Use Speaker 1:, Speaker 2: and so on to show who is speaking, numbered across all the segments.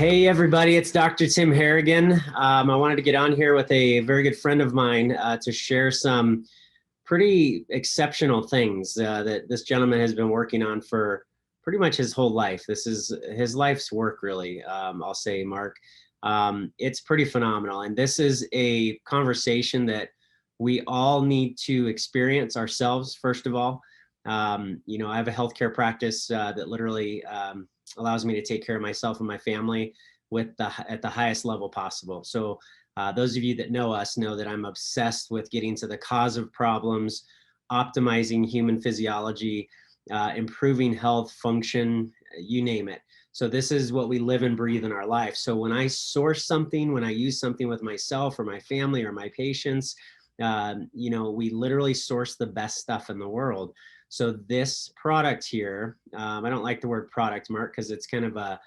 Speaker 1: Hey everybody, it's Dr. Tim Harrigan. I wanted to get on here with a very good friend of mine to share some pretty exceptional things that this gentleman has been working on for pretty much his whole life. This is his life's work, really, I'll say, Mark. It's pretty phenomenal. And this is a conversation that we all need to experience ourselves, first of all. I have a healthcare practice that literally allows me to take care of myself and my family at the highest level possible. So those of you that know us know that I'm obsessed with getting to the cause of problems, optimizing human physiology, improving health, function, you name it. So this is what we live and breathe in our life. So when I source something, when I use something with myself or my family or my patients, we literally source the best stuff in the world. So this product here, I don't like the word product, Mark, because it's kind of a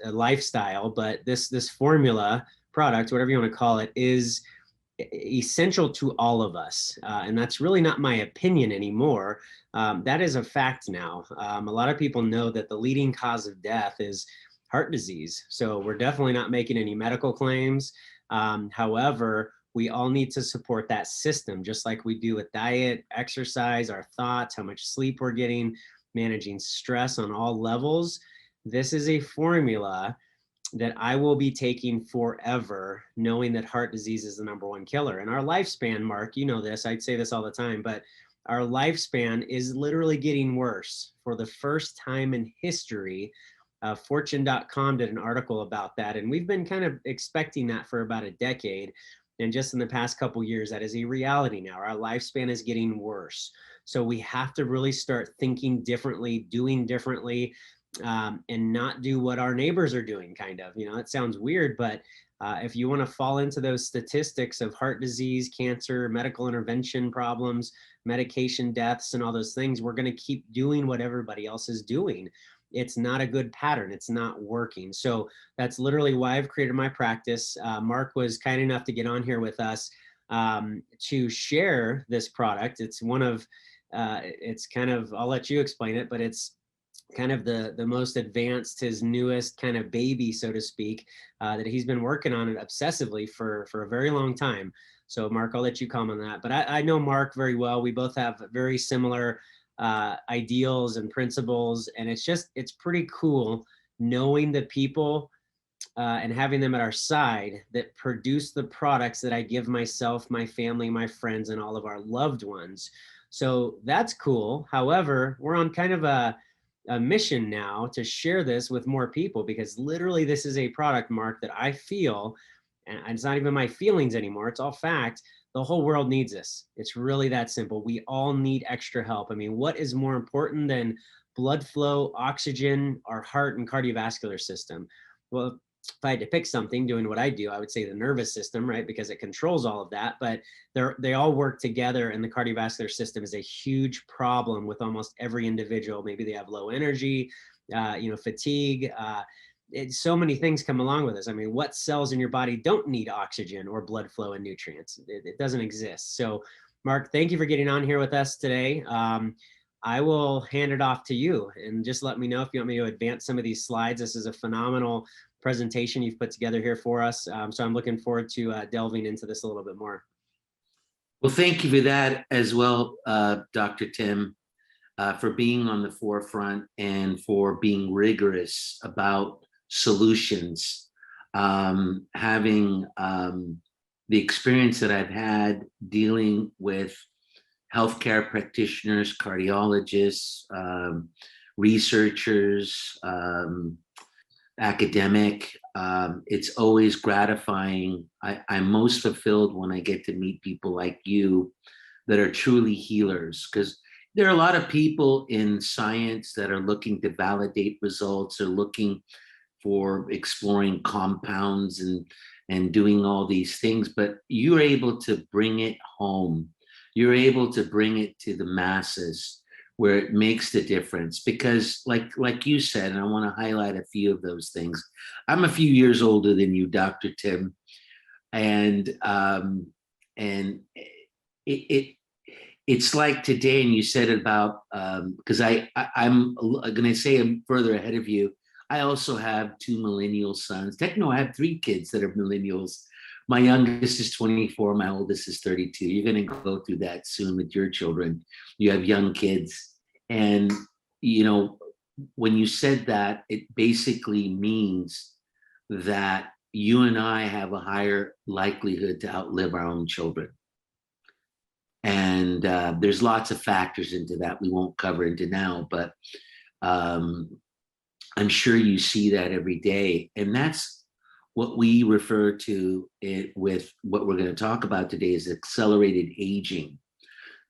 Speaker 1: lifestyle, but this formula product, whatever you want to call it, is essential to all of us. And that's really not my opinion anymore. That is a fact now. A lot of people know that the leading cause of death is heart disease. So we're definitely not making any medical claims. However, we all need to support that system, just like we do with diet, exercise, our thoughts, how much sleep we're getting, managing stress on all levels. This is a formula that I will be taking forever, knowing that heart disease is the #1 killer. And our lifespan, Mark, you know this, I'd say this all the time, but our lifespan is literally getting worse. For the first time in history, Fortune.com did an article about that. And we've been kind of expecting that for about a decade. And just in the past couple of years, that is a reality now. Our lifespan is getting worse. So we have to really start thinking differently, doing differently, and not do what our neighbors are doing, kind of. It sounds weird, but if you want to fall into those statistics of heart disease, cancer, medical intervention problems, medication deaths, and all those things, we're going to keep doing what everybody else is doing. It's not a good pattern. It's not working. So that's literally why I've created my practice. Mark was kind enough to get on here with us to share this product. It's it's kind of, I'll let you explain it, but it's kind of the most advanced, his newest kind of baby, so to speak, that he's been working on it obsessively for a very long time. So Mark, I'll let you comment on that. But I know Mark very well. We both have very similar ideals and principles. And it's pretty cool knowing the people and having them at our side that produce the products that I give myself, my family, my friends, and all of our loved ones. So that's cool. However, we're on kind of a mission now to share this with more people, because literally this is a product, Mark, that I feel, and it's not even my feelings anymore, it's all fact, the whole world needs this. It's really that simple. We all need extra help. I mean, what is more important than blood flow, oxygen, our heart and cardiovascular system? Well, if I had to pick something doing what I do, I would say the nervous system, right? Because it controls all of that, but they all work together, and the cardiovascular system is a huge problem with almost every individual. Maybe they have low energy, fatigue, so many things come along with this. I mean, what cells in your body don't need oxygen or blood flow and nutrients? It doesn't exist. So Mark, thank you for getting on here with us today. I will hand it off to you, and just let me know if you want me to advance some of these slides. This is a phenomenal presentation you've put together here for us. So I'm looking forward to delving into this a little bit more.
Speaker 2: Well, thank you for that as well, Dr. Tim, for being on the forefront and for being rigorous about solutions. Having the experience that I've had dealing with healthcare practitioners, cardiologists, researchers, academic, it's always gratifying. I'm most fulfilled when I get to meet people like you that are truly healers, because there are a lot of people in science that are looking to validate results, or looking for exploring compounds and doing all these things, but you're able to bring it home. You're able to bring it to the masses where it makes the difference. Because like you said, and I want to highlight a few of those things. I'm a few years older than you, Dr. Tim. And it's like today, and you said about, because I'm going to say I'm further ahead of you. I also have 2 millennial sons. I have 3 kids that are millennials. My youngest is 24. My oldest is 32. You're going to go through that soon with your children. You have young kids. And, you know, when you said that, it basically means that you and I have a higher likelihood to outlive our own children. And there's lots of factors into that we won't cover into now, but I'm sure you see that every day. And that's what we refer to it with what we're going to talk about today is accelerated aging.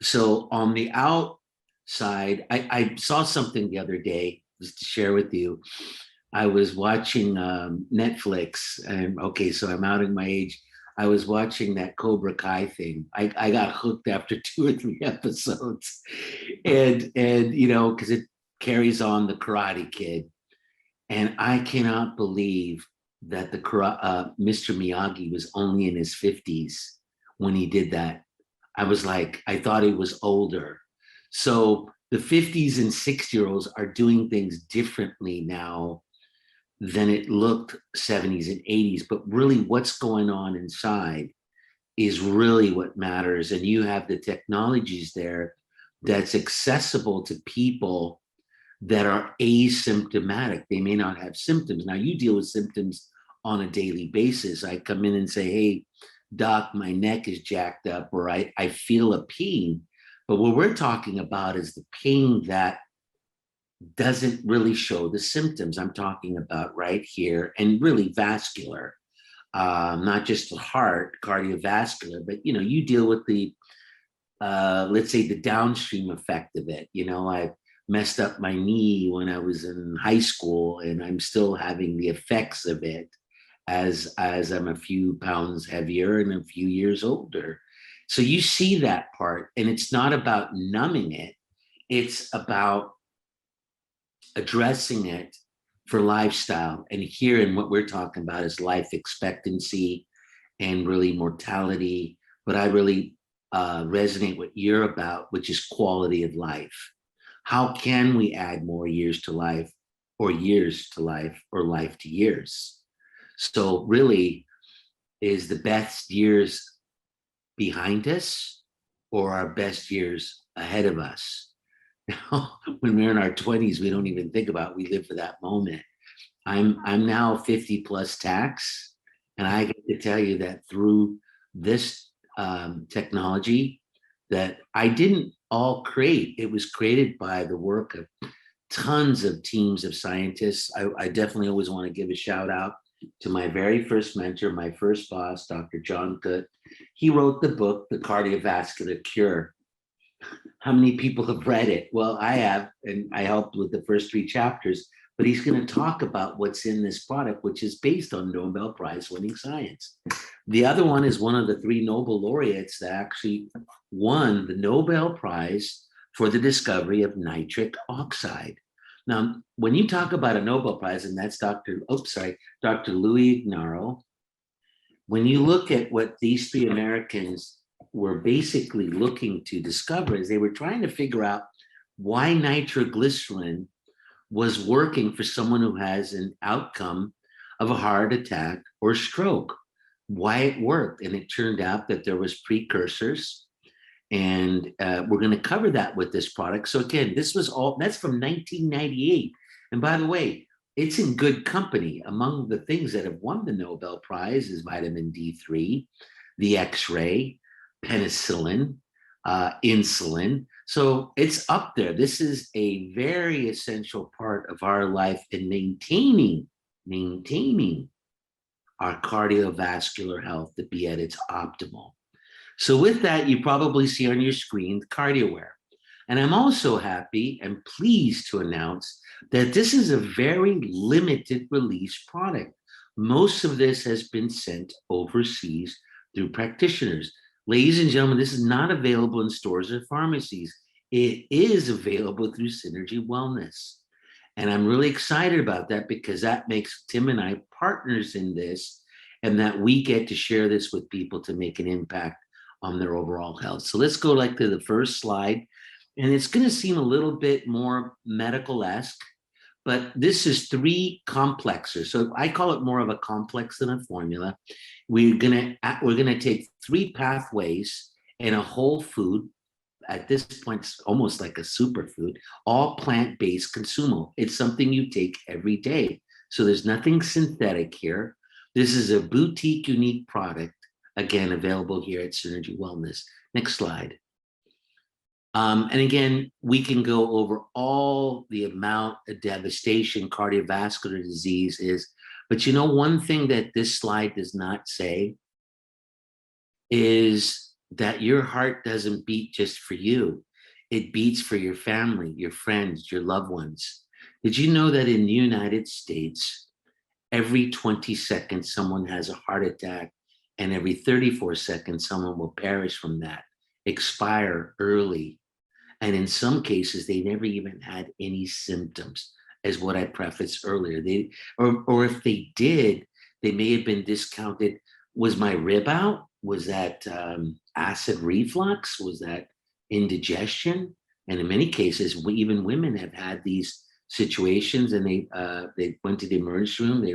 Speaker 2: So on the outside, I saw something the other day, just to share with you. I was watching Netflix, and okay, so I'm outing my age. I was watching that Cobra Kai thing. I got hooked after 2 or 3 episodes, and you know, because it carries on the Karate Kid, and I cannot believe that the Mr. Miyagi was only in his 50s when he did that. I was like, I thought he was older. So the 50s and 60-year-olds are doing things differently now than it looked 70s and 80s. But really what's going on inside is really what matters. And you have the technologies there that's accessible to people that are asymptomatic. They may not have symptoms. Now you deal with symptoms on a daily basis. I come in and say, hey, doc, my neck is jacked up, or I feel a pain. But what we're talking about is the pain that doesn't really show the symptoms. I'm talking about right here, and really vascular, not just the heart, cardiovascular, but you know, you deal with the, let's say the downstream effect of it. You know, I messed up my knee when I was in high school, and I'm still having the effects of it as I'm a few pounds heavier and a few years older. So you see that part, and it's not about numbing it. It's about addressing it for lifestyle. And here, and what we're talking about is life expectancy and really mortality. But I really resonate what you're about, which is quality of life. How can we add more years to life, or years to life, or life to years? So really, is the best years behind us, or our best years ahead of us? Now, when we're in our 20s, we don't even think about it. We live for that moment. I'm now 50 plus tax, and I get to tell you that through this technology that I didn't all create. It was created by the work of tons of teams of scientists. I definitely always want to give a shout out to my very first mentor, my first boss, Dr. John Good. He wrote the book, The Cardiovascular Cure. How many people have read it? Well, I have, and I helped with the first 3 chapters, but he's going to talk about what's in this product, which is based on Nobel Prize winning science. The other one is one of the 3 Nobel laureates that actually won the Nobel Prize for the discovery of nitric oxide. Now, when you talk about a Nobel Prize, and that's Dr. Louis Ignarro, when you look at what these 3 Americans were basically looking to discover, is they were trying to figure out why nitroglycerin was working for someone who has an outcome of a heart attack or stroke, why it worked. And it turned out that there was precursors, and we're going to cover that with this product. So again, this was all, that's from 1998. And by the way, it's in good company. Among the things that have won the Nobel Prize is vitamin D3, the X-ray, penicillin, insulin. So it's up there. This is a very essential part of our life in maintaining our cardiovascular health to be at its optimal. So with that, you probably see on your screen Cardiaware. And I'm also happy and pleased to announce that this is a very limited release product. Most of this has been sent overseas through practitioners. Ladies and gentlemen, this is not available in stores or pharmacies. It is available through Synergy Wellness. And I'm really excited about that, because that makes Tim and I partners in this, and that we get to share this with people to make an impact on their overall health. So let's go to the first slide. And it's going to seem a little bit more medical-esque, But this is 3 complexers. So I call it more of a complex than a formula. We're gonna take 3 pathways in a whole food. At this point, it's almost like a superfood, all plant-based consumable. It's something you take every day. So there's nothing synthetic here. This is a boutique, unique product, again, available here at Synergy Wellness. Next slide. And again, we can go over all the amount of devastation cardiovascular disease is. But you know, one thing that this slide does not say is that your heart doesn't beat just for you. It beats for your family, your friends, your loved ones. Did you know that in the United States, every 20 seconds, someone has a heart attack, and every 34 seconds, someone will perish from that, expire early. And in some cases, they never even had any symptoms, as what I prefaced earlier. Or if they did, they may have been discounted. Was my rib out? Was that acid reflux? Was that indigestion? And in many cases, even women have had these situations, and they went to the emergency room.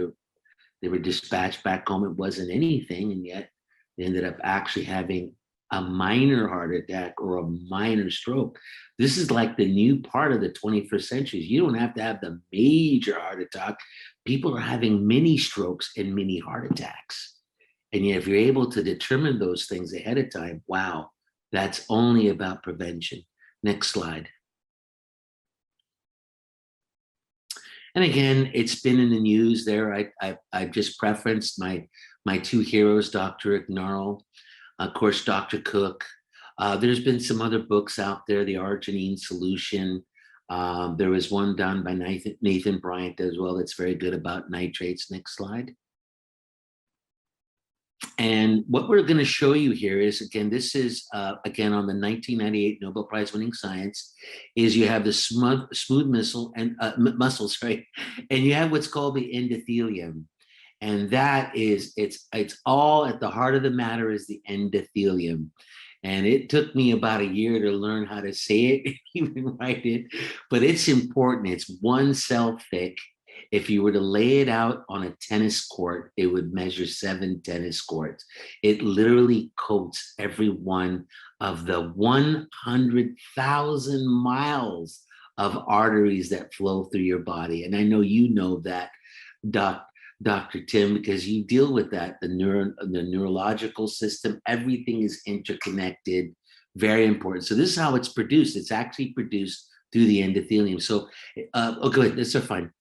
Speaker 2: They were dispatched back home. It wasn't anything, and yet they ended up actually having a minor heart attack or a minor stroke. This is like the new part of the 21st century. You don't have to have the major heart attack. People are having mini strokes and mini heart attacks. And yet, if you're able to determine those things ahead of time, wow, that's only about prevention. Next slide. And again, it's been in the news there. I've just preferenced my 2 heroes, Dr. Ignarl, of course, Dr. Cook. There's been some other books out there, The Arginine Solution. There was one done by Nathan Bryant as well that's very good about nitrates. Next slide. And what we're going to show you here is, again, this is, again, on the 1998 Nobel Prize winning science, is you have the smooth muscle, and and you have what's called the endothelium. And that is, it's all at the heart of the matter is the endothelium. And it took me about a year to learn how to say it, even write it, but it's important. It's 1 cell thick. If you were to lay it out on a tennis court, it would measure 7 tennis courts. It literally coats every one of the 100,000 miles of arteries that flow through your body. And I know you know that, Dr. Tim, because you deal with that, the neurological system, everything is interconnected, very important. So this is how it's produced. It's actually produced through the endothelium. So, oh, good, that's so fine.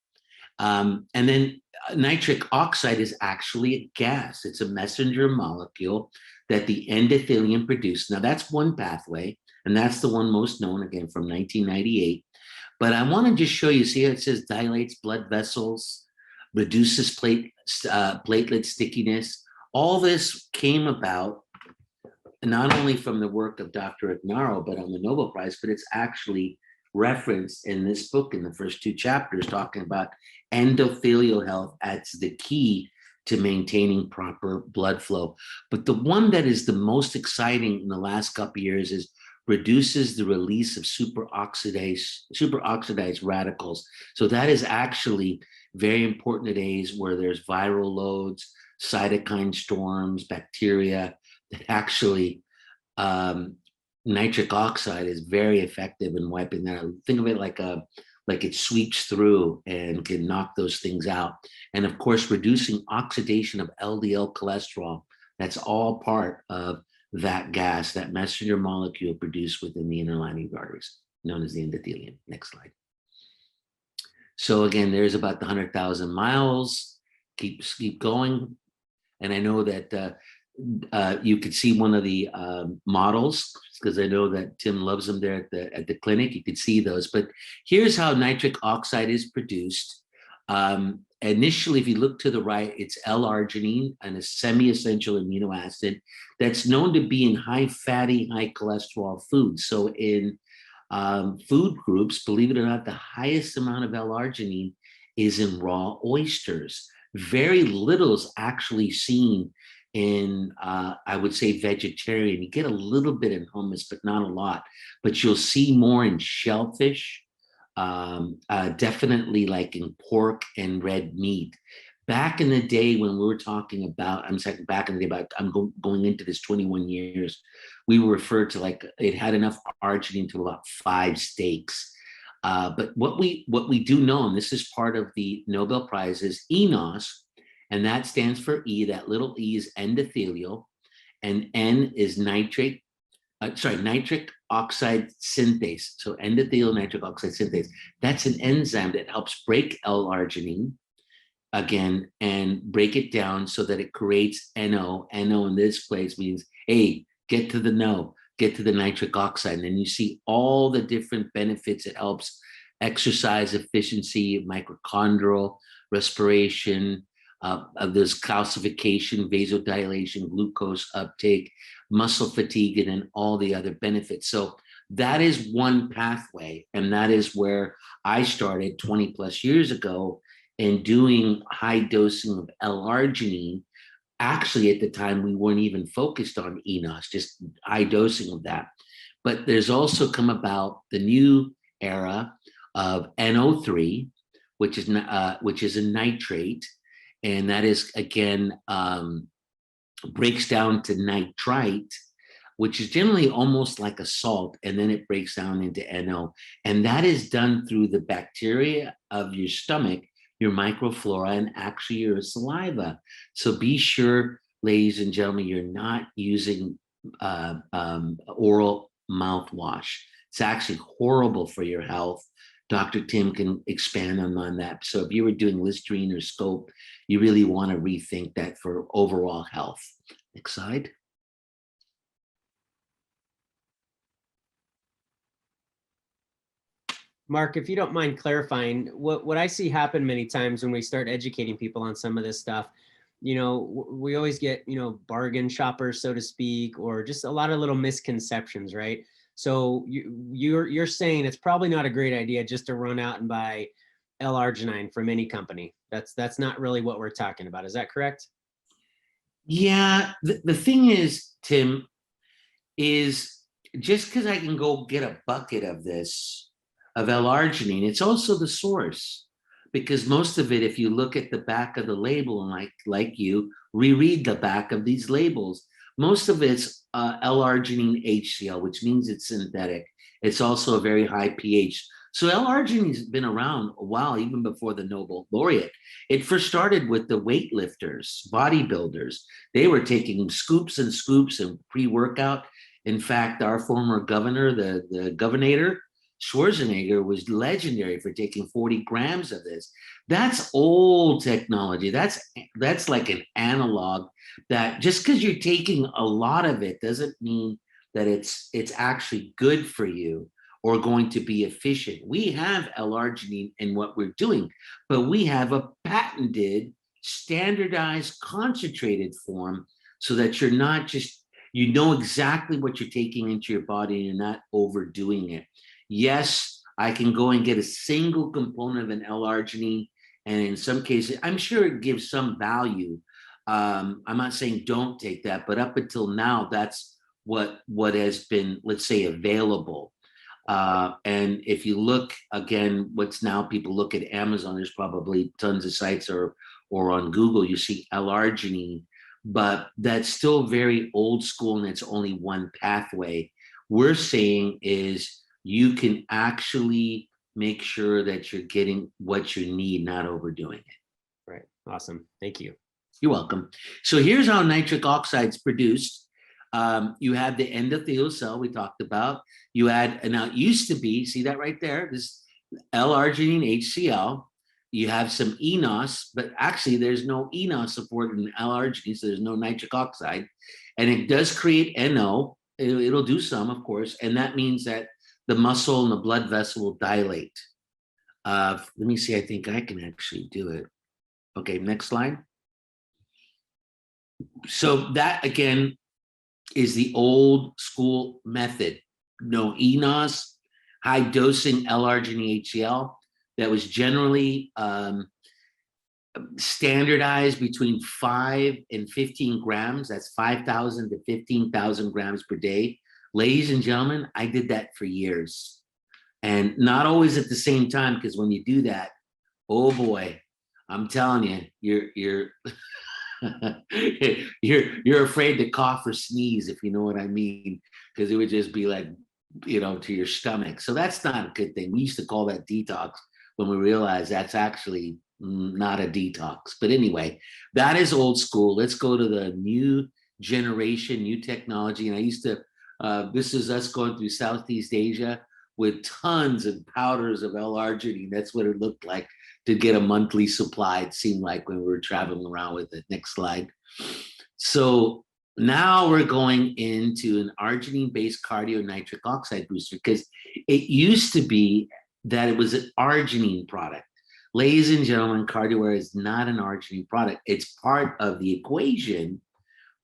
Speaker 2: And then nitric oxide is actually a gas. It's a messenger molecule that the endothelium produced. Now that's one pathway, and that's the one most known, again, from 1998. But I want to just show you, see how it says dilates blood vessels, reduces platelet stickiness. All this came about not only from the work of Dr. Ignarl, but on the Nobel Prize, but it's actually referenced in this book in the first 2 chapters, talking about endothelial health as the key to maintaining proper blood flow. But the one that is the most exciting in the last couple of years is reduces the release of superoxidized radicals. So that is actually very important today's where there's viral loads, cytokine storms, bacteria, that actually nitric oxide is very effective in wiping that out. Think of it like it sweeps through and can knock those things out. And of course, reducing oxidation of LDL cholesterol. That's all part of that gas, that messenger molecule produced within the inner lining of the arteries, known as the endothelium. Next slide. So again, there's about the 100,000 miles. Keep going. And I know that you could see one of the models, because I know that Tim loves them there at the clinic. You could see those. But here's how nitric oxide is produced. Initially, if you look to the right, it's L-arginine, and a semi-essential amino acid that's known to be in high fatty, high cholesterol foods. So in food groups, believe it or not, the highest amount of L-arginine is in raw oysters. Very little is actually seen in, I would say, vegetarian. You get a little bit in hummus, but not a lot. But you'll see more in shellfish, definitely like in pork and red meat. Back in the day when we were talking about, I'm saying back in the day, about going into this 21 years, we were referred to like it had enough arginine to about 5 steaks. But what we do know, and this is part of the Nobel Prize, is eNOS, and that stands for E. That little E is endothelial, and N is nitric oxide synthase. So endothelial nitric oxide synthase. That's an enzyme that helps break L-arginine again and break it down so that it creates NO. NO in this place means, hey, get to the nitric oxide. And then you see all the different benefits. It helps exercise efficiency, mitochondrial respiration, there's calcification, vasodilation, glucose uptake, muscle fatigue, and then all the other benefits. So that is one pathway. And that is where I started 20 plus years ago in doing high dosing of L-arginine. Actually, at the time, we weren't even focused on eNOS, just high dosing of that. But there's also come about the new era of NO3, which is a nitrate, and that is again breaks down to nitrite, which is generally almost like a salt, and then it breaks down into NO, and that is done through the bacteria of your stomach, your microflora, and actually your saliva. So be sure, ladies and gentlemen, you're not using oral mouthwash. It's actually horrible for your health. Dr. Tim can expand on that. So if you were doing Listerine or Scope, you really want to rethink that for overall health. Next slide.
Speaker 1: Mark, if you don't mind clarifying, what I see happen many times when we start educating people on some of this stuff, we always get, bargain shoppers, so to speak, or just a lot of little misconceptions, right? So you're saying it's probably not a great idea just to run out and buy L-arginine from any company. That's not really what we're talking about. Is that correct?
Speaker 2: Yeah, the thing is, Tim, is just because I can go get a bucket of L-arginine, it's also the source. Because most of it, if you look at the back of the label, and like you reread the back of these labels, most of it's L-arginine HCl, which means it's synthetic. It's also a very high pH. So L-arginine has been around a while, even before the Nobel laureate. It first started with the weightlifters, bodybuilders. They were taking scoops and scoops and pre-workout. In fact, our former governor, the governor, Schwarzenegger, was legendary for taking 40 grams of this. That's old technology. That's like an analog that just because you're taking a lot of it doesn't mean that it's actually good for you or going to be efficient. We have L-arginine in what we're doing, but we have a patented, standardized, concentrated form so that you're not just, you know exactly what you're taking into your body and you're not overdoing it. Yes, I can go and get a single component of an L-arginine, and in some cases, I'm sure it gives some value. I'm not saying don't take that, but up until now, that's what has been, let's say, available. And if you look again, what's now people look at Amazon, there's probably tons of sites or on Google, you see L-arginine, but that's still very old school and it's only one pathway. We're saying is you can actually make sure that you're getting what you need, not overdoing it.
Speaker 1: Right. Awesome. Thank you.
Speaker 2: You're welcome. So here's how nitric oxide is produced. You have the endothelial cell we talked about. You add, and now it used to be, see that right there, this L-arginine HCl. You have some eNOS, but actually there's no eNOS support in L-arginine, so there's no nitric oxide. And it does create NO. It'll do some, of course, and that means that the muscle and the blood vessel will dilate. Let me see, I think I can actually do it. Okay, next slide. So that, again, is the old school method. No eNOS, high dosing L-arginine HCl that was generally standardized between 5 and 15 grams. That's 5,000 to 15,000 grams per day. Ladies and gentlemen, I did that for years. And not always at the same time, because when you do that, oh boy, I'm telling you, you're you're afraid to cough or sneeze, if you know what I mean, because it would just be like, to your stomach. So that's not a good thing. We used to call that detox when we realized that's actually not a detox. But anyway, that is old school. Let's go to the new generation, new technology. And I used to, this is us going through Southeast Asia with tons of powders of L-arginine. That's what it looked like to get a monthly supply, it seemed like, when we were traveling around with it. Next slide. So now we're going into an arginine-based cardio nitric oxide booster, because it used to be that it was an arginine product. Ladies and gentlemen, Cardiaware is not an arginine product. It's part of the equation,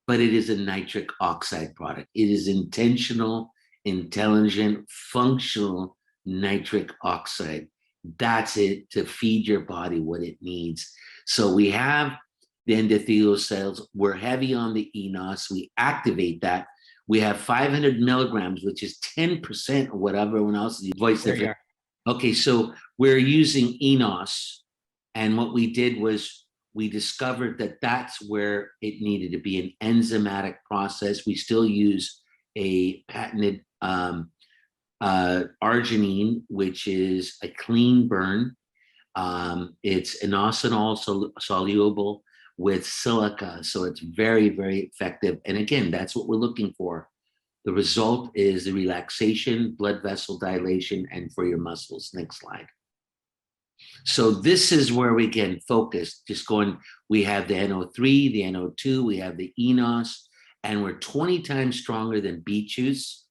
Speaker 2: but it is a nitric oxide product. It is intentional, intelligent, functional nitric oxide. That's it, to feed your body what it needs. So we have the endothelial cells. We're heavy on the enos. We activate that. We have 500 milligrams, which is 10% of what everyone else is. Voice. Okay, so we're using enos. And what we did was we discovered that that's where it needed to be, an enzymatic process. We still use a patented arginine, which is a clean burn. It's inositol soluble with silica, so it's very, very effective. And again, that's what we're looking for. The result is the relaxation, blood vessel dilation, and for your muscles. Next slide. So this is where we again focus, just going, we have the NO3, the NO2, we have the enos, and we're 20 times stronger than beet juice.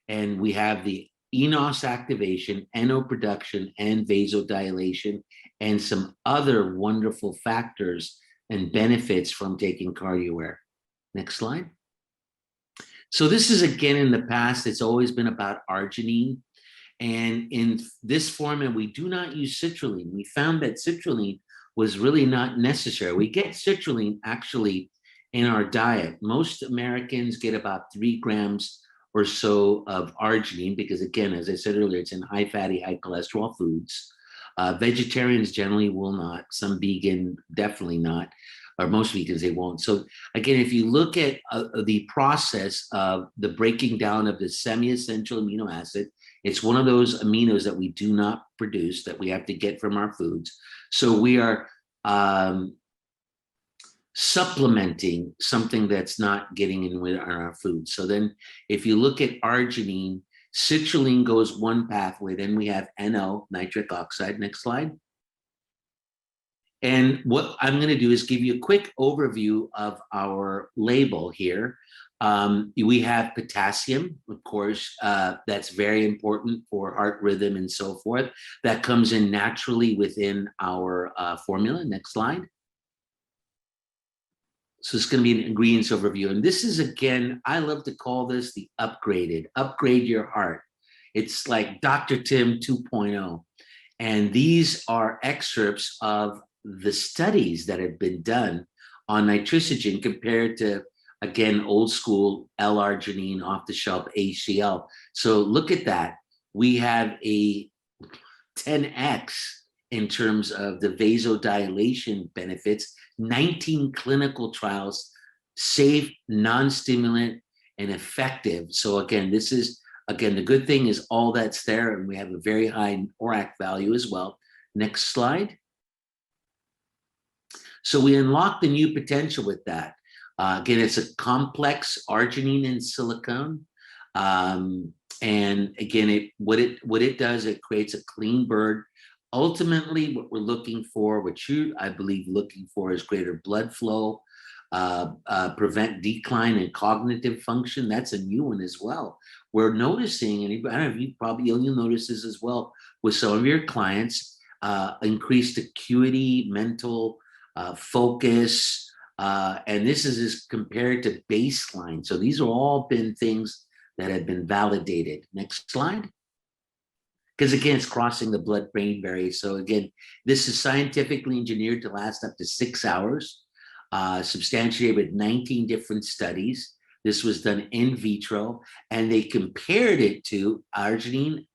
Speaker 2: And we have the enos activation, NO production, and vasodilation, and some other wonderful factors and benefits from taking Cardiaware. Next slide. So this is, again, in the past, it's always been about arginine. And in this format, we do not use citrulline. We found that citrulline was really not necessary. We get citrulline actually in our diet. Most Americans get about 3 grams or so of arginine, because again, as I said earlier, it's in high fatty, high cholesterol foods. Vegetarians generally will not. Some vegan, definitely not. Or most vegans, they won't. So again, if you look at the process of the breaking down of the semi-essential amino acid, it's one of those aminos that we do not produce, that we have to get from our foods. So we are supplementing something that's not getting in with our food. So then if you look at arginine, citrulline goes one pathway, then we have NO, nitric oxide. Next slide. And what I'm going to do is give you a quick overview of our label here. We have potassium, of course, that's very important for heart rhythm and so forth. That comes in naturally within our formula. Next slide. So it's going to be an ingredients overview. And this is, again, I love to call this the upgraded, upgrade your heart. It's like Dr. Tim 2.0. And these are excerpts of the studies that have been done on nitrogen compared to, again, old school L-arginine, off the shelf HCl. So look at that. We have a 10x in terms of the vasodilation benefits, 19 clinical trials, safe, non-stimulant, and effective. So again, this is, again, the good thing is all that's there, and we have a very high ORAC value as well. Next slide. So we unlock the new potential with that. Again, it's a complex arginine and silicone. And again, what it does, it creates a clean burn. Ultimately, what we're looking for, what you, I believe, looking for, is greater blood flow, prevent decline in cognitive function. That's a new one as well. We're noticing, and I don't know if you probably, you'll notice this as well with some of your clients, increased acuity, mental focus, and this is compared to baseline. So these have all been things that have been validated. Next slide. Because again, it's crossing the blood-brain barrier. So again, this is scientifically engineered to last up to 6 hours, substantiated with 19 different studies. This was done in vitro, and they compared it to arginine,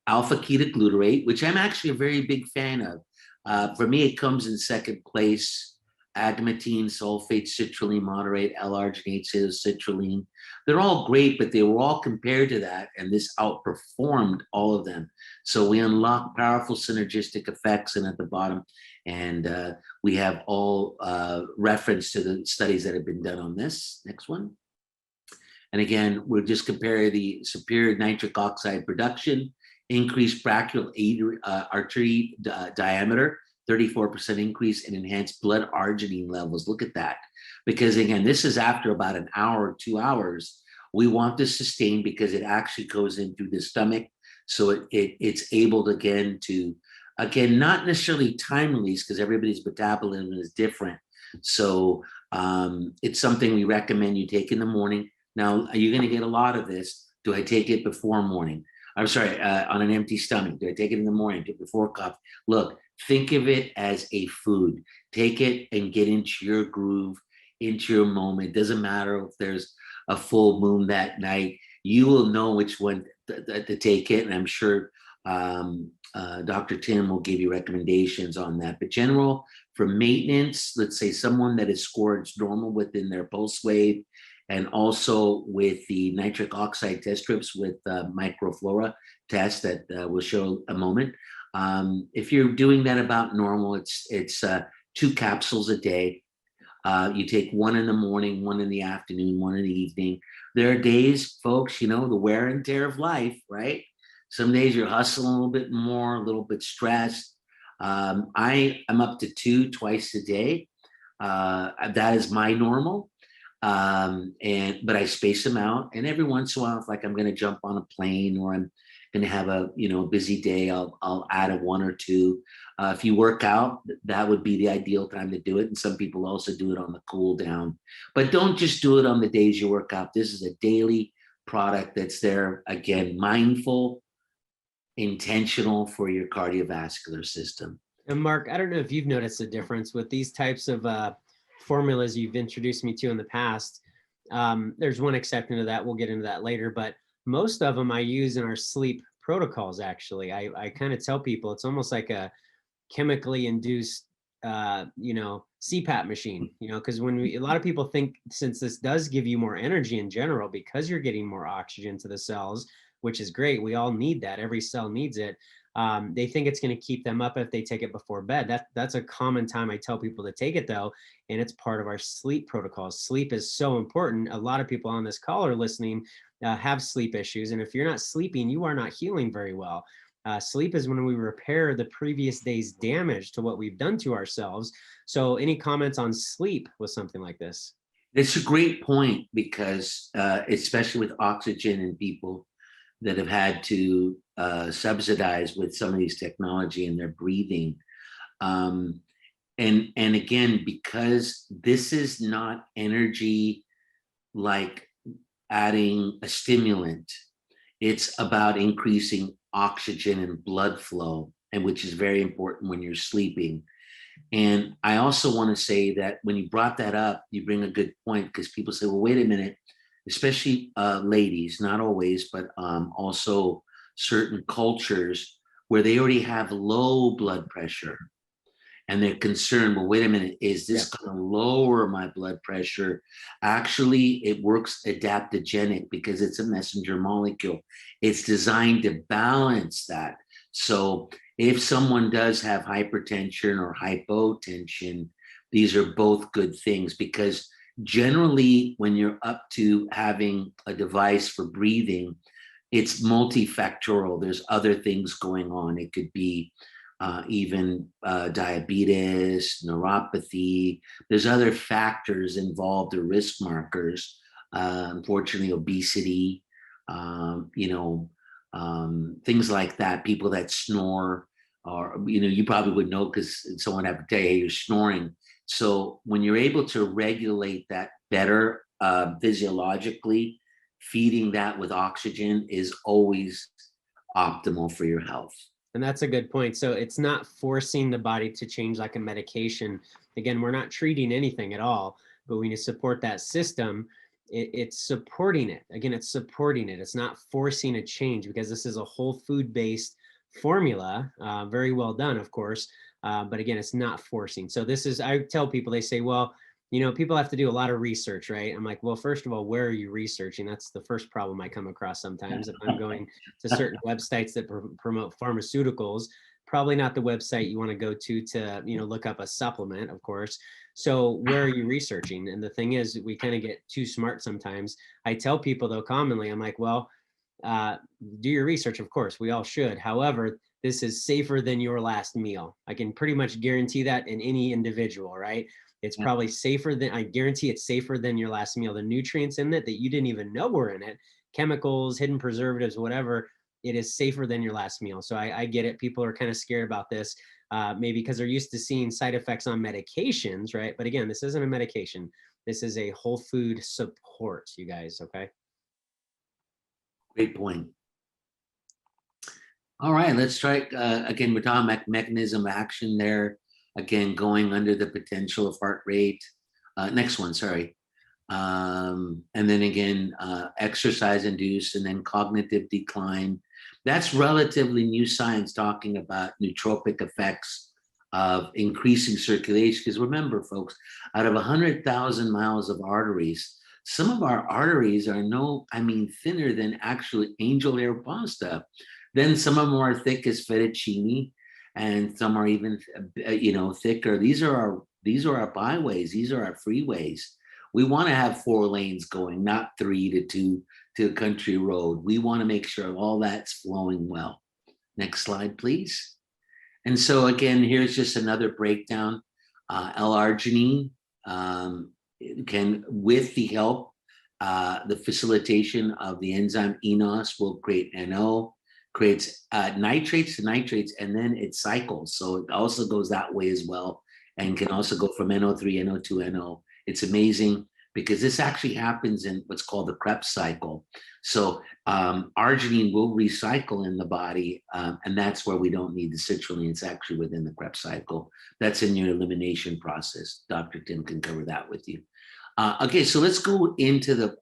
Speaker 2: alpha-ketoglutarate, which I'm actually a very big fan of. For me, it comes in second place. Agmatine, sulfate, citrulline moderate, L-arginate, citrulline. They're all great, but they were all compared to that, and this outperformed all of them. So we unlock powerful synergistic effects, and at the bottom, and we have all reference to the studies that have been done on this. Next one. And again, we'll just compare the superior nitric oxide production, increased brachial artery diameter, 34% increase in enhanced blood arginine levels. Look at that. Because again, this is after about an hour or 2 hours. We want to sustain because it actually goes in through the stomach. So it's able to, again, not necessarily time release because everybody's metabolism is different. So it's something we recommend you take in the morning. Now, you're going to get a lot of this. Do I take it before morning? I'm sorry, on an empty stomach. Do I take it in the morning? Do it before coffee? Look, think of it as a food. Take it and get into your groove, into your moment. It doesn't matter if there's a full moon that night. You will know which one to take it. And I'm sure Dr. Tim will give you recommendations on that. But general, for maintenance, let's say someone that is scored normal within their pulse wave, and also with the nitric oxide test strips with microflora test that we'll show a moment. If you're doing that about normal, it's 2 capsules a day. You take 1 in the morning, 1 in the afternoon, 1 in the evening. There are days, folks, the wear and tear of life, right? Some days you're hustling a little bit more, a little bit stressed. I'm up to 2 twice a day. That is my normal. But I space them out, and every once in a while, if like I'm going to jump on a plane or I'm going to have a busy day, I'll add a 1 or 2. If you work out, that would be the ideal time to do it. And some people also do it on the cool down, but don't just do it on the days you work out. This is a daily product that's there, again, mindful, intentional for your cardiovascular system.
Speaker 1: And Mark, I don't know if you've noticed a difference with these types of formulas you've introduced me to in the past. There's one exception to that. We'll get into that later, but most of them I use in our sleep protocols. Actually, I kind of tell people it's almost like a chemically induced, CPAP machine, because a lot of people think, since this does give you more energy in general, because you're getting more oxygen to the cells, which is great. We all need that. Every cell needs it. They think it's going to keep them up if they take it before bed. That's a common time I tell people to take it, though, and it's part of our sleep protocols. Sleep is so important. A lot of people on this call are listening have sleep issues, and if you're not sleeping, you are not healing very well. Sleep is when we repair the previous day's damage to what we've done to ourselves. So any comments on sleep with something like this?
Speaker 2: It's a great point because especially with oxygen in people that have had to subsidize with some of these technology in their breathing. And again, because this is not energy like adding a stimulant, it's about increasing oxygen and blood flow, and which is very important when you're sleeping. And I also want to say that when you brought that up, you bring a good point, because people say, well, wait a minute, especially ladies, not always, but also certain cultures where they already have low blood pressure. And they're concerned, well, wait a minute, is this going to lower my blood pressure? Actually, it works adaptogenic because it's a messenger molecule. It's designed to balance that. So if someone does have hypertension or hypotension, these are both good things, because generally when you're up to having a device for breathing, it's multifactorial. There's other things going on. It could be even diabetes, neuropathy. There's other factors involved, or risk markers. Unfortunately, obesity, things like that. People that snore, or you probably would know because someone had to tell you, hey, you're snoring. So when you're able to regulate that better physiologically, feeding that with oxygen is always optimal for your health.
Speaker 1: And that's a good point. So it's not forcing the body to change like a medication. Again, we're not treating anything at all, but we need to support that system. it's supporting it. Again, it's supporting it. It's not forcing a change, because this is a whole food based formula, very well done, of course. But again, it's not forcing. So this is, I tell people, they say, well, you know, people have to do a lot of research, right? I'm like, well, first of all, where are you researching? That's the first problem I come across sometimes. If I'm going to certain websites that promote pharmaceuticals, probably not the website you want to go to, you know, look up a supplement, of course. So where are you researching? And the thing is, we kind of get too smart sometimes. I tell people though, commonly, I'm like, well, do your research, of course, we all should. However, this is safer than your last meal. I can pretty much guarantee that in any individual, right? It's probably safer than, I guarantee it's safer than your last meal. The nutrients in it that you didn't even know were in it, chemicals, hidden preservatives, whatever, it is safer than your last meal. So I get it. People are kind of scared about this, maybe because they're used to seeing side effects on medications, right? But again, this isn't a medication. This is a whole food support, you guys, okay?
Speaker 2: Great point. All right, let's try, again, we're talking about mechanism of action there. Again, going under the potential of heart rate. Next one, sorry. And then again, exercise induced, and then cognitive decline. That's relatively new science talking about nootropic effects of increasing circulation. Because remember, folks, out of 100,000 miles of arteries, some of our arteries are thinner than actually angel hair pasta. Then some of them are thick as fettuccine, and some are even, thicker. These are our byways. These are our freeways. We want to have 4 lanes going, not 3 to 2 to a country road. We want to make sure all that's flowing well. Next slide, please. And so again, here's just another breakdown. L-arginine can, with the help, the facilitation of the enzyme enos, will create NO, creates nitrates to nitrates, and then it cycles. So it also goes that way as well, and can also go from NO3, NO2, NO. It's amazing because this actually happens in what's called the Krebs cycle. So arginine will recycle in the body, and that's where we don't need the citrulline. It's actually within the Krebs cycle. That's in your elimination process. Dr. Tim can cover that with you. Okay, so let's go into the,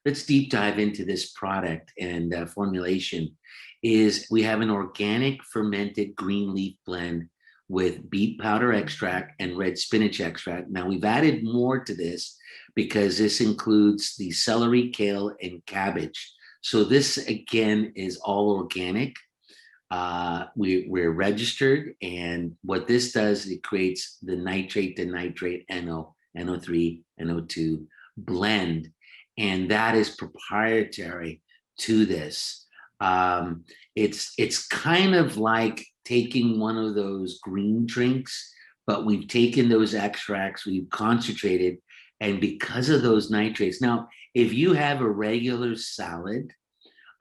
Speaker 2: let's deep dive into this product and formulation. We have an organic fermented green leaf blend with beet powder extract and red spinach extract. Now we've added more to this because this includes the celery, kale, and cabbage. So this again is all organic. We're registered, and what this does, it creates the nitrate to nitrate NO, NO3, NO2 blend, and that is proprietary to this. It's kind of like taking one of those green drinks, but we've taken those extracts, we've concentrated, and because of those nitrates. Now, if you have a regular salad,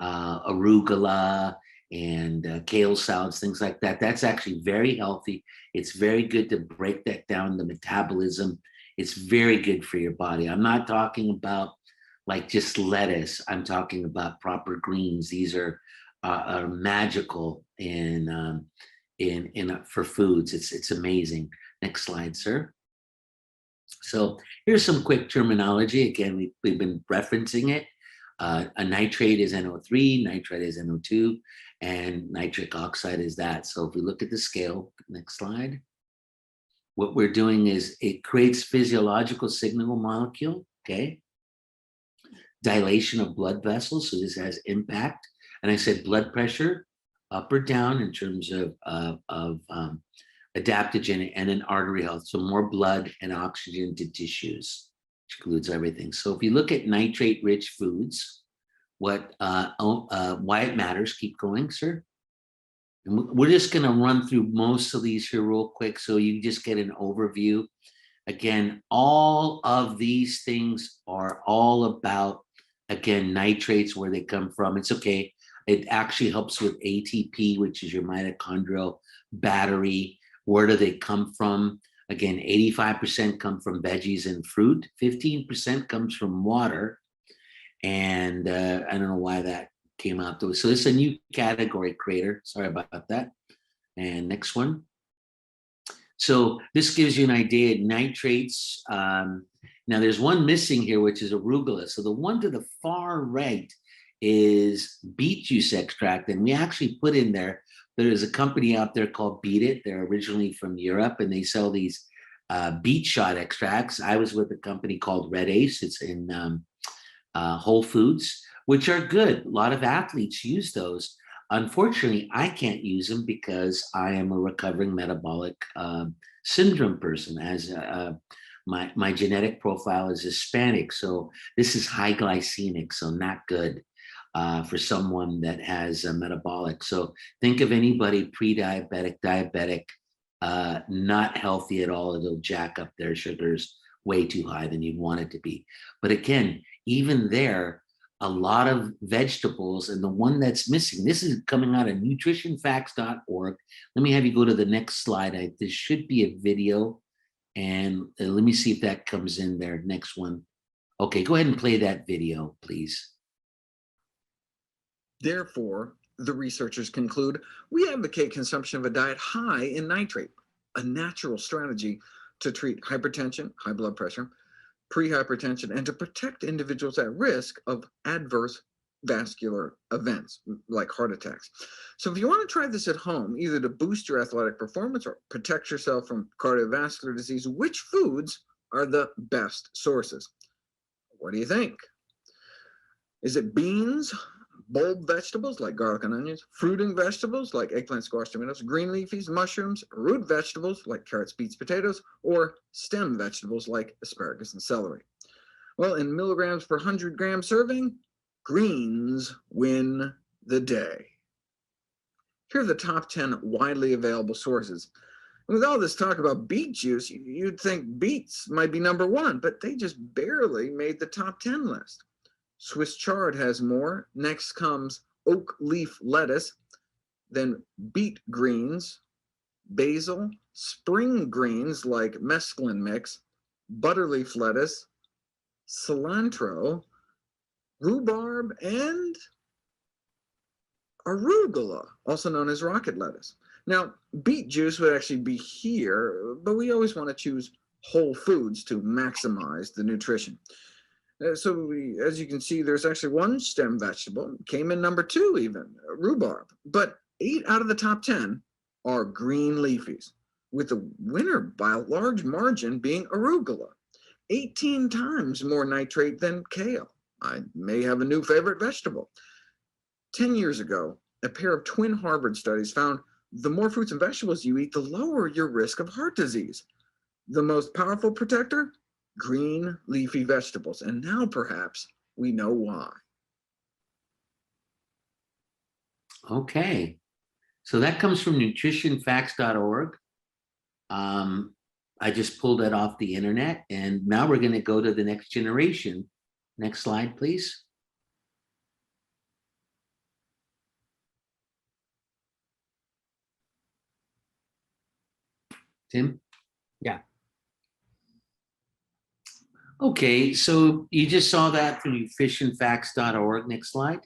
Speaker 2: arugula and kale salads, things like that, that's actually very healthy. It's very good to break that down, the metabolism. It's very good for your body. I'm not talking about like just lettuce. I'm talking about proper greens. These are magical for foods. It's amazing. Next slide, sir. So here's some quick terminology. Again, we've been referencing it. A nitrate is NO3, nitrite is NO2, and nitric oxide is that. So if we look at the scale, next slide. What we're doing is it creates physiological signal molecule, okay? Dilation of blood vessels, so this has impact. And I said blood pressure, up or down in terms of adaptogen, and then artery health. So more blood and oxygen to tissues, which includes everything. So if you look at nitrate-rich foods, why it matters, keep going, sir. And we're just gonna run through most of these here real quick so you just get an overview. Again, all of these things are all about, again, nitrates, where they come from. It's okay. It actually helps with ATP, which is your mitochondrial battery. Where do they come from? Again, 85% come from veggies and fruit. 15% comes from water. And I don't know why that came out though. So it's a new category creator. Sorry about that. And next one. So this gives you an idea. Nitrates, Now there's one missing here, which is arugula. So the one to the far right is beet juice extract. And we actually put in there, there's a company out there called Beat It. They're originally from Europe and they sell these beet shot extracts. I was with a company called Red Ace. It's in Whole Foods, which are good. A lot of athletes use those. Unfortunately, I can't use them because I am a recovering metabolic syndrome person. As my genetic profile is Hispanic, so this is high glycemic, so not good for someone that has a metabolic. So think of anybody pre-diabetic, diabetic, not healthy at all. It'll jack up their sugars way too high than you'd want it to be. But again, even there, a lot of vegetables, and the one that's missing, this is coming out of nutritionfacts.org. Let me have you go to the next slide. This should be a video, and let me see if that comes in there. Next one. Okay, go ahead and play that video, please.
Speaker 3: Therefore, the researchers conclude, we advocate consumption of a diet high in nitrate, a natural strategy to treat hypertension, high blood pressure, prehypertension, and to protect individuals at risk of adverse vascular events like heart attacks. So if you want to try this at home, either to boost your athletic performance or protect yourself from cardiovascular disease, which foods are the best sources? What do you think? Is it beans, bulb vegetables like garlic and onions, fruiting vegetables like eggplant, squash, tomatoes, green leafies, mushrooms, root vegetables like carrots, beets, potatoes, or stem vegetables like asparagus and celery? Well, in milligrams per 100 gram serving, greens win the day. Here are the top 10 widely available sources. And with all this talk about beet juice, you'd think beets might be number one, but they just barely made the top 10 list. Swiss chard has more. Next comes oak leaf lettuce, then beet greens, basil, spring greens like mesclun mix, butterleaf lettuce, cilantro, rhubarb, and arugula, also known as rocket lettuce. Now, beet juice would actually be here, but we always want to choose whole foods to maximize the nutrition. So as you can see, there's actually one stem vegetable, came in number 2 even, rhubarb. But 8 out of the top 10 are green leafies, with the winner by a large margin being arugula, 18 times more nitrate than kale. I may have a new favorite vegetable. 10 years ago, a pair of twin Harvard studies found the more fruits and vegetables you eat, the lower your risk of heart disease. The most powerful protector? Green leafy vegetables. And now perhaps we know why.
Speaker 2: Okay, so that comes from nutritionfacts.org. I just pulled that off the internet, and now we're going to go to the next generation. Next slide, please. Tim?
Speaker 1: Yeah.
Speaker 2: Okay, so you just saw that from nutritionfacts.org. Next slide.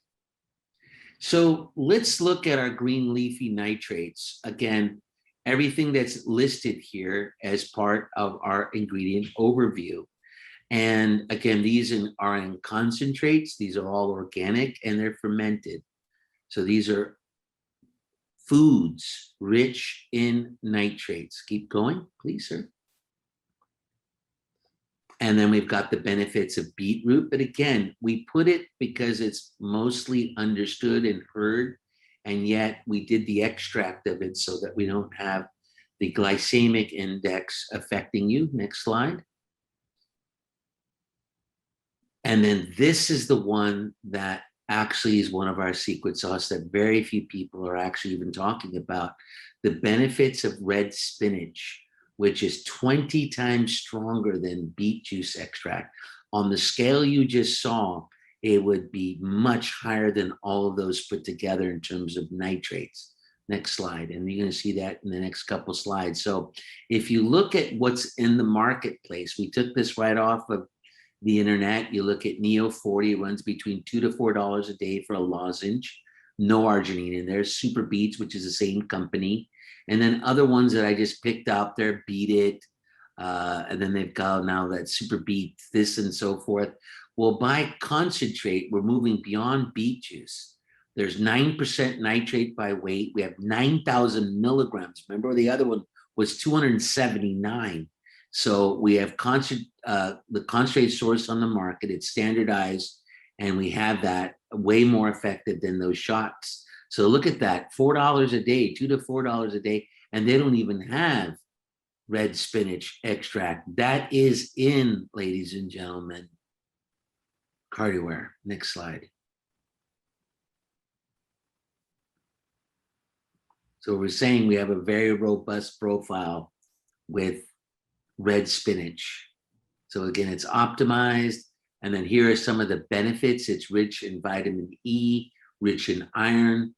Speaker 2: So let's look at our green leafy nitrates. Again, everything that's listed here as part of our ingredient overview. And again, these are in concentrates. These are all organic and they're fermented. So these are foods rich in nitrates. Keep going, please, sir. And then we've got the benefits of beetroot. But again, we put it because it's mostly understood and heard. And yet we did the extract of it so that we don't have the glycemic index affecting you. Next slide. And then this is the one that actually is one of our secret sauce that very few people are actually even talking about. The benefits of red spinach, which is 20 times stronger than beet juice extract. On the scale you just saw, it would be much higher than all of those put together in terms of nitrates. Next slide, and you're going to see that in the next couple slides. So if you look at what's in the marketplace, we took this right off of the internet. You look at Neo 40, runs between $2 to $4 a day for a lozenge, no arginine in there. Super Beets, which is the same company. And then other ones that I just picked out there, Beat It, And then they've got now that super beet, this and so forth. Well, by concentrate, we're moving beyond beet juice. There's 9% nitrate by weight. We have 9,000 milligrams. Remember, the other one was 279. So we have the concentrate source on the market. It's standardized, and we have that way more effective than those shots. So look at that, $4 a day, $2 to $4 a day, and they don't even have red spinach extract. That is in, ladies and gentlemen, Cardiaware. Next slide. So we're saying we have a very robust profile with red spinach. So again, it's optimized. And then here are some of the benefits. It's rich in vitamin E, rich in iron.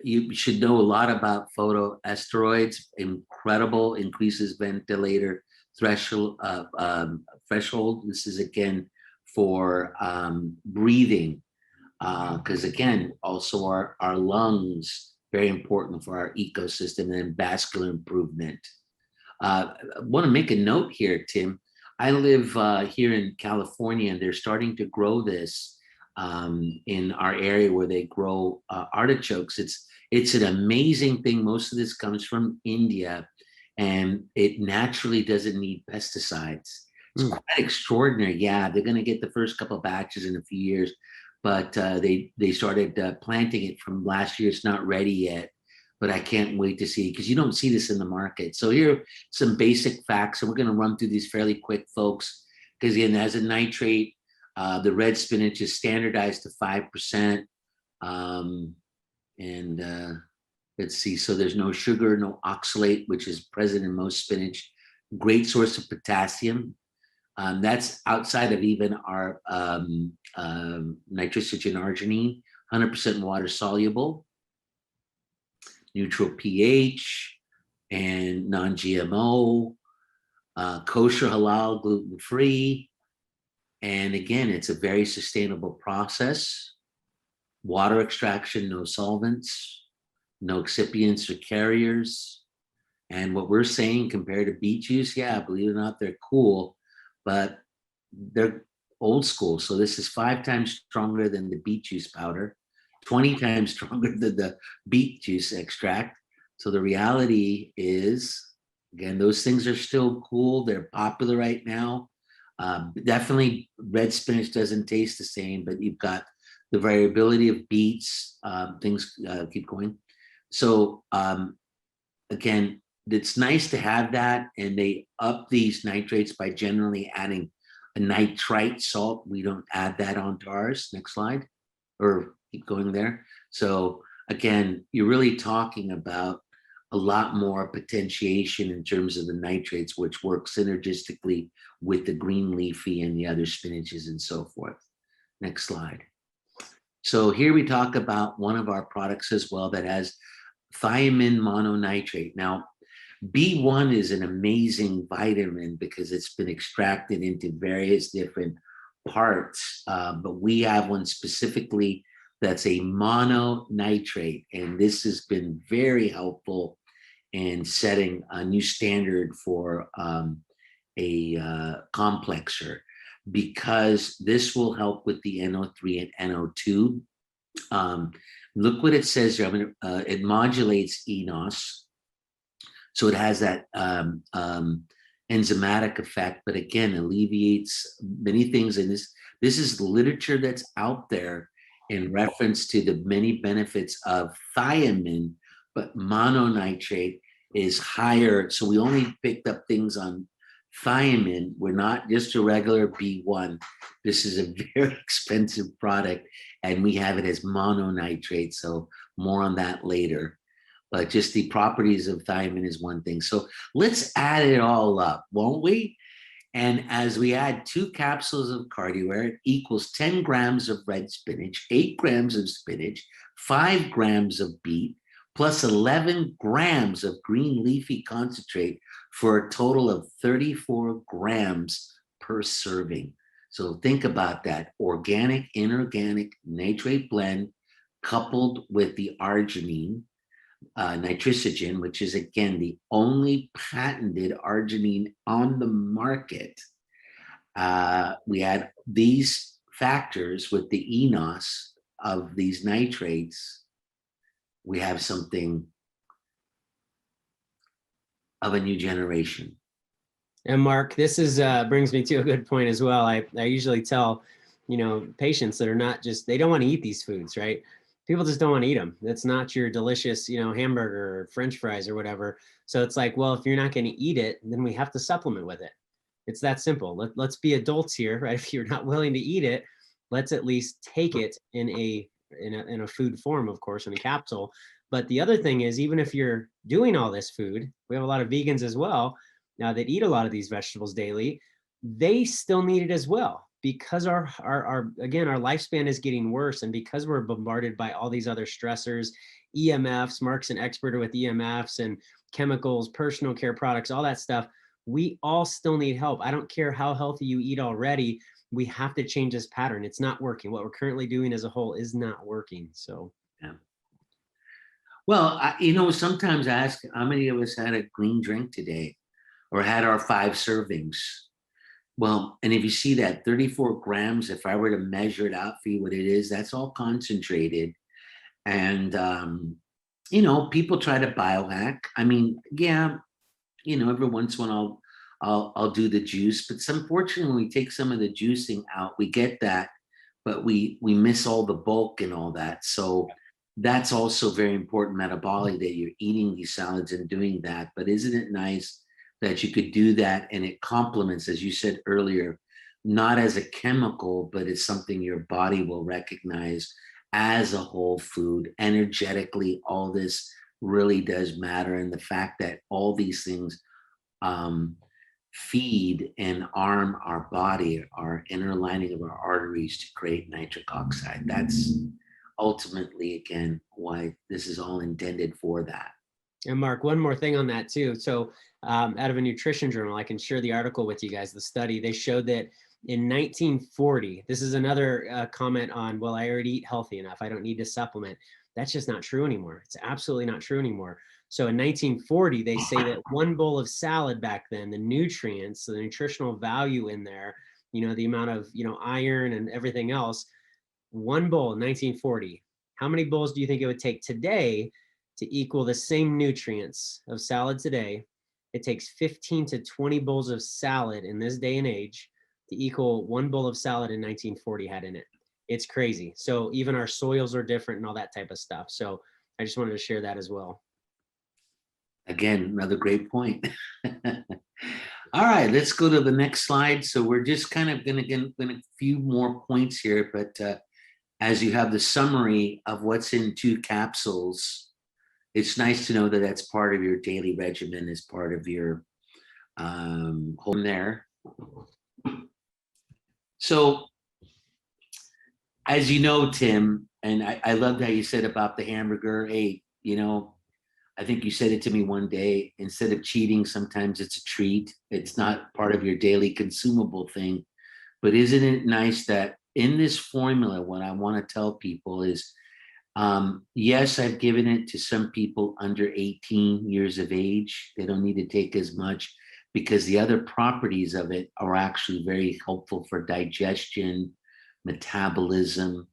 Speaker 2: You should know a lot about phytoesteroids. Incredible, increases ventilator threshold. This is again for breathing, because again, also our lungs, very important for our ecosystem, and then vascular improvement. I want to make a note here, Tim. I live here in California, and they're starting to grow this in our area where they grow artichokes. It's an amazing thing. Most of this comes from India, and it naturally doesn't need pesticides. It's quite extraordinary. Yeah, they're going to get the first couple of batches in a few years, but they started planting it from last year. It's not ready yet, but I can't wait to see, because you don't see this in the market. So here are some basic facts, and we're going to run through these fairly quick, folks, because again, as a nitrate, the red spinach is standardized to 5%. Let's see, so there's no sugar, no oxalate, which is present in most spinach. Great source of potassium. That's outside of even our nitrogen arginine, 100% water soluble, neutral pH, and non-GMO, kosher, halal, gluten-free. And again, it's a very sustainable process. Water extraction, no solvents, no excipients or carriers. And what we're saying compared to beet juice, yeah, believe it or not, they're cool, but they're old school. So this is 5 times stronger than the beet juice powder, 20 times stronger than the beet juice extract. So the reality is, again, those things are still cool. They're popular right now. Definitely red spinach doesn't taste the same, but you've got the variability of beets, things keep going. So again, it's nice to have that, and they up these nitrates by generally adding a nitrite salt. We don't add that onto ours. Next slide, or keep going there. So again, you're really talking about a lot more potentiation in terms of the nitrates, which work synergistically with the green leafy and the other spinaches and so forth. Next slide. So here we talk about one of our products as well that has thiamine mononitrate. Now, B1 is an amazing vitamin because it's been extracted into various different parts, but we have one specifically that's a mononitrate, and this has been very helpful in setting a new standard for a complexer, because this will help with the NO3 and NO2. Look what it says here. It modulates enos, so it has that enzymatic effect, but again, alleviates many things. And this is literature that's out there in reference to the many benefits of thiamine, but mononitrate is higher. So we only picked up things on thiamine. We're not just a regular B1. This is a very expensive product, and we have it as mononitrate. So more on that later. But just the properties of thiamine is one thing. So let's add it all up, won't we? And as we add 2 capsules of Cardiaware, it equals 10 grams of red spinach, 8 grams of spinach, 5 grams of beet, plus 11 grams of green leafy concentrate for a total of 34 grams per serving. So think about that. Organic, inorganic nitrate blend coupled with the arginine. nitrogen, which is again the only patented arginine on the market. We add these factors with the enos of these nitrates, we have something of a new generation.
Speaker 1: And Mark, this is brings me to a good point as well. I usually tell, patients that are not just, they don't want to eat these foods, right? People just don't want to eat them. That's not your delicious, hamburger or French fries or whatever. So it's like, well, if you're not going to eat it, then we have to supplement with it. It's that simple. Let's be adults here, right? If you're not willing to eat it, let's at least take it in a food form, of course, in a capsule. But the other thing is, even if you're doing all this food, we have a lot of vegans as well now that eat a lot of these vegetables daily, they still need it as well, because our lifespan is getting worse, and because we're bombarded by all these other stressors, EMFs. Mark's an expert with EMFs and chemicals, personal care products, all that stuff. We all still need help. I don't care how healthy you eat already. We have to change this pattern. It's not working. What we're currently doing as a whole is not working. So,
Speaker 2: yeah. Well, sometimes I ask how many of us had a green drink today or had our 5 servings. Well, and if you see that 34 grams, if I were to measure it out for you what it is, that's all concentrated. And, people try to biohack. I mean, yeah, every once in a while I'll do the juice, but unfortunately when we take some of the juicing out, we get that, but we miss all the bulk and all that. So that's also very important metabolically, that you're eating these salads and doing that. But isn't it nice that you could do that and it complements, as you said earlier, not as a chemical, but it's something your body will recognize as a whole food. Energetically, all this really does matter. And the fact that all these things feed and arm our body, our inner lining of our arteries to create nitric oxide. That's ultimately, again, why this is all intended for that.
Speaker 1: And Mark, one more thing on that too. So out of a nutrition journal, I can share the article with you guys, the study. They showed that in 1940, this is another comment on, well, I already eat healthy enough, I don't need to supplement. That's just not true anymore. It's absolutely not true anymore. So in 1940, they say that one bowl of salad back then, the nutrients, the nutritional value in there, the amount of, iron and everything else, one bowl in 1940. How many bowls do you think it would take today to equal the same nutrients of salad today? It takes 15 to 20 bowls of salad in this day and age to equal one bowl of salad in 1940 had in it. It's crazy. So even our soils are different and all that type of stuff. So I just wanted to share that as well.
Speaker 2: Again, another great point. All right, let's go to the next slide. So we're just kind of going to get a few more points here, but as you have the summary of what's in 2 capsules, it's nice to know that that's part of your daily regimen, as part of your home there. So, as you know, Tim, and I loved how you said about the hamburger. Hey, I think you said it to me one day, instead of cheating, sometimes it's a treat. It's not part of your daily consumable thing. But isn't it nice that in this formula, what I want to tell people is, yes, I've given it to some people under 18 years of age. They don't need to take as much, because the other properties of it are actually very helpful for digestion, metabolism,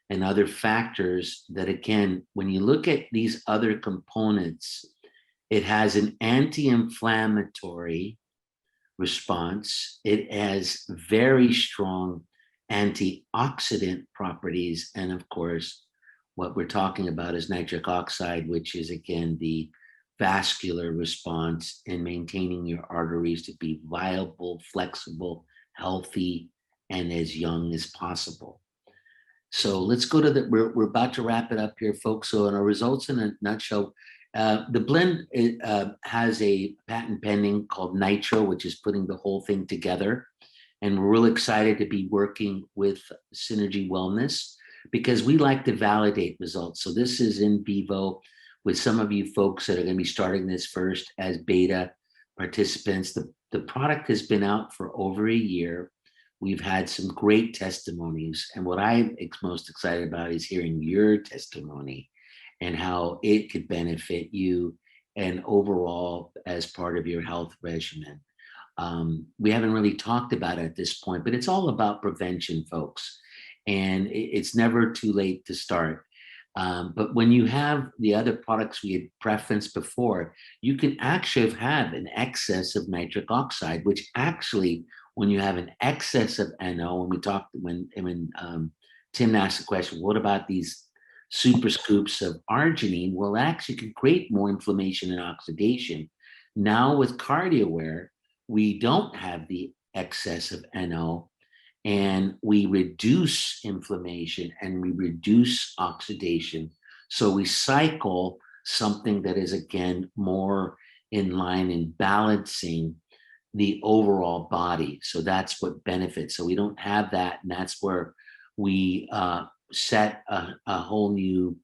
Speaker 2: and other factors that, again, when you look at these other components, it has an anti-inflammatory response. It has very strong antioxidant properties. And of course, what we're talking about is nitric oxide, which is, again, the vascular response in maintaining your arteries to be viable, flexible, healthy, and as young as possible. So let's go to we're about to wrap it up here, folks. So in our results in a nutshell, the blend has a patent pending called Nitro, which is putting the whole thing together. And we're really excited to be working with Synergy Wellness, because we like to validate results. So this is in vivo with some of you folks that are going to be starting this first as beta participants. The product has been out for over a year. We've had some great testimonies. And what I'm most excited about is hearing your testimony and how it could benefit you and overall as part of your health regimen. We haven't really talked about it at this point, but it's all about prevention, folks. And it's never too late to start. But when you have the other products we had preferenced before, you can actually have an excess of nitric oxide, which actually, when you have an excess of NO, when Tim asked the question, what about these super scoops of arginine? Well, it actually can create more inflammation and oxidation. Now with Cardiaware, we don't have the excess of NO, and we reduce inflammation and we reduce oxidation. So we cycle something that is, again, more in line and balancing the overall body. So that's what benefits. So we don't have that, and that's where we set a whole new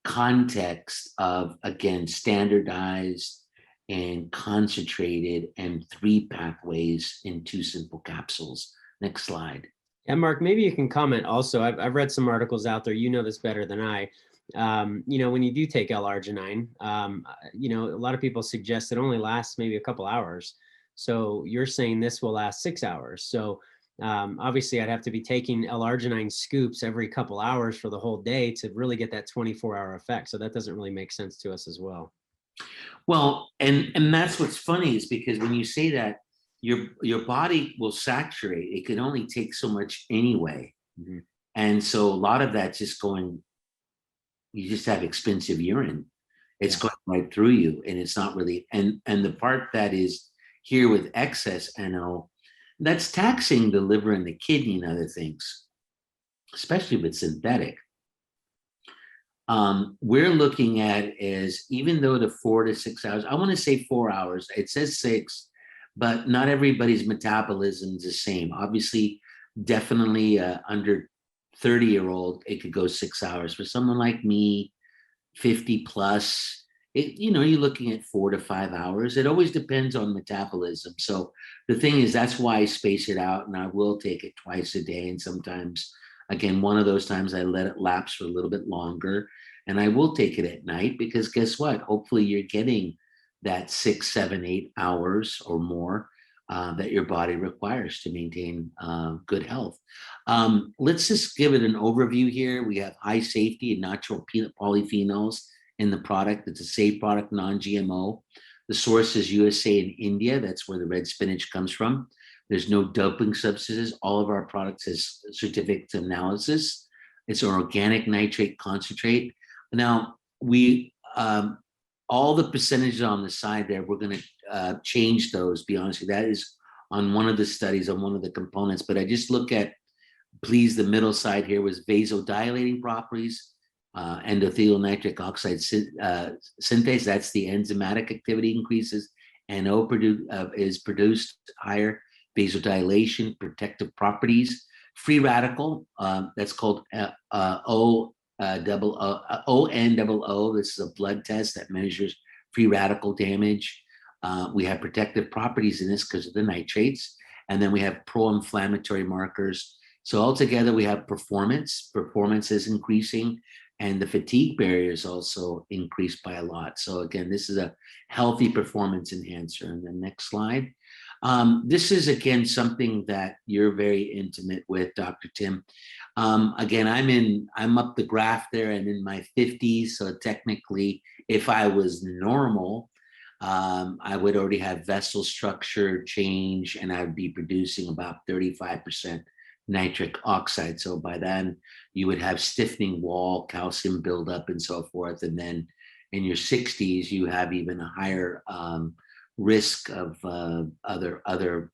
Speaker 2: context of, again, standardized and concentrated and 3 pathways in 2 simple capsules. Next slide.
Speaker 1: And Mark, maybe you can comment also. I've read some articles out there. You know this better than I. When you do take L-arginine, a lot of people suggest it only lasts maybe a couple hours. So you're saying this will last 6 hours. So obviously I'd have to be taking L-arginine scoops every couple hours for the whole day to really get that 24-hour effect. So that doesn't really make sense to us as well.
Speaker 2: Well, and that's what's funny, is because when you say that, your body will saturate. It can only take so much anyway. Mm-hmm. And so a lot of that's just going, you just have expensive urine. It's going right through you, and it's not really, and the part that is here with excess NO, that's taxing the liver and the kidney and other things, especially with synthetic. We're looking at is, even though the 4 to 6 hours, I want to say 4 hours, it says 6, but not everybody's metabolism is the same. Obviously, definitely under 30-year-old, it could go 6 hours. For someone like me, 50 plus, you're looking at 4 to 5 hours. It always depends on metabolism. So the thing is, that's why I space it out, and I will take it twice a day. And sometimes, again, one of those times I let it lapse for a little bit longer, and I will take it at night, because guess what? Hopefully you're getting that 6, 7, 8 hours or more that your body requires to maintain good health. Let's just give it an overview here. We have high safety and natural polyphenols in the product. It's a safe product, non-GMO. The source is USA and India. That's where the red spinach comes from. There's no doping substances. All of our products has certificates of analysis. It's an organic nitrate concentrate. Now, we all the percentages on the side there, we're going to change those, be honest with you. That is on one of the studies, on one of the components. But I just look at, please, the middle side here was vasodilating properties, endothelial nitric oxide synthase. That's the enzymatic activity increases. NO is produced higher. Vasodilation, protective properties, free radical, that's called ONOO. This is a blood test that measures free radical damage. We have protective properties in this because of the nitrates, and then we have pro-inflammatory markers. So altogether, we have performance. Performance is increasing, and the fatigue barrier is also increased by a lot. So again, this is a healthy performance enhancer. And the next slide. This is, again, something that you're very intimate with, Dr. Tim. Again, I'm up the graph there. I'm in my 50s. So technically, if I was normal, I would already have vessel structure change, and I would be producing about 35% nitric oxide. So by then, you would have stiffening wall, calcium buildup, and so forth. And then in your 60s, you have even a higher risk of other